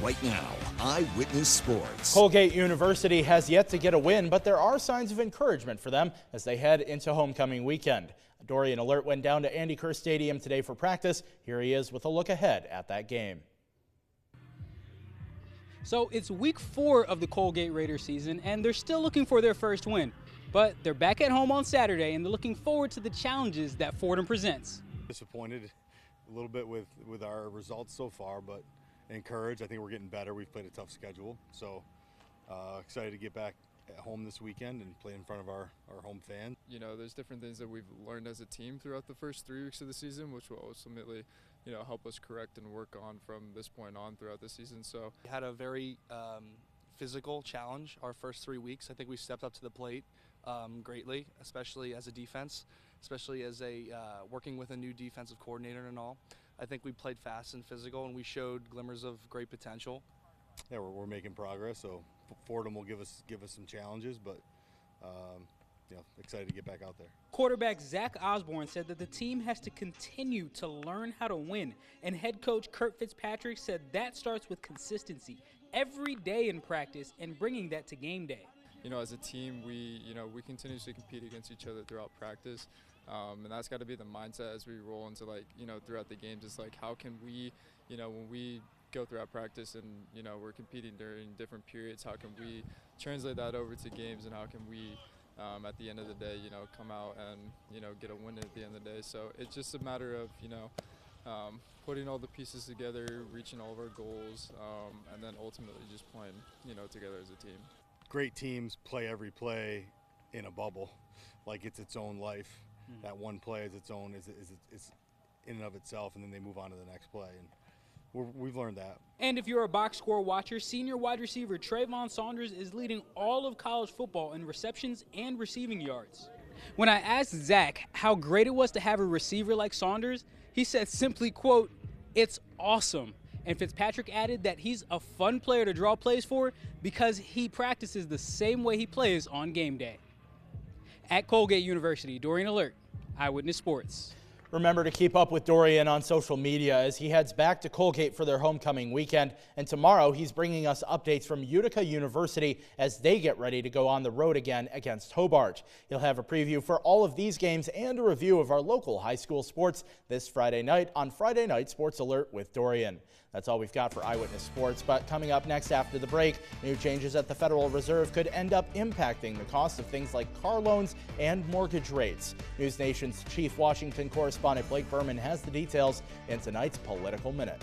right now. Eyewitness Sports. Colgate University has yet to get a win, but there are signs of encouragement for them as they head into homecoming weekend. Dorian Alerte went down to Andy Kerr Stadium today for practice. Here he is with a look ahead at that game. So it's week 4 of the Colgate Raiders season, and they're still looking for their first win. But they're back at home on Saturday, and they're looking forward to the challenges that Fordham presents. Disappointed a little bit with our results so far, but encouraged. I think we're getting better. We've played a tough schedule, so excited to get back at home this weekend and play in front of our home fans. You know, there's different things that we've learned as a team throughout the first 3 weeks of the season, which will ultimately, you know, help us correct and work on from this point on throughout the season. So we had a very physical challenge our first 3 weeks. I think we stepped up to the plate greatly, especially as a defense, especially as a working with a new defensive coordinator and all. I think we played fast and physical, and we showed glimmers of great potential. Yeah, we're making progress, so Fordham will give us some challenges, but you know, excited to get back out there. Quarterback Zach Osborne said that the team has to continue to learn how to win, and head coach Kurt Fitzpatrick said that starts with consistency every day in practice and bringing that to game day. you know, as a team, we continuously compete against each other throughout practice, and that's got to be the mindset as we roll into, like, you know, throughout the games. It's like, how can we, you know, when we go throughout practice and, you know, we're competing during different periods, how can we translate that over to games, and how can we at the end of the day, you know, come out and, you know, get a win at the end of the day. So it's just a matter of, you know, putting all the pieces together, reaching all of our goals, and then ultimately just playing, you know, together as a team. Great teams play every play in a bubble, like it's its own life. That one play is its own, is in and of itself, and then they move on to the next play. And we've learned that. And if you're a box score watcher, senior wide receiver Trayvon Saunders is leading all of college football in receptions and receiving yards. When I asked Zach how great it was to have a receiver like Saunders, he said simply, quote, "It's awesome." And Fitzpatrick added that he's a fun player to draw plays for because he practices the same way he plays on game day. At Colgate University, Dorian Alerte, Eyewitness Sports. Remember to keep up with Dorian on social media as he heads back to Colgate for their homecoming weekend. And tomorrow he's bringing us updates from WUTR University as they get ready to go on the road again against Hobart. He'll have a preview for all of these games and a review of our local high school sports this Friday night on Friday Night Sports Alert with Dorian. That's all we've got for Eyewitness Sports, but coming up next after the break, new changes at the Federal Reserve could end up impacting the cost of things like car loans and mortgage rates. News Nation's chief Washington correspondent Blake Berman has the details in tonight's Political Minute.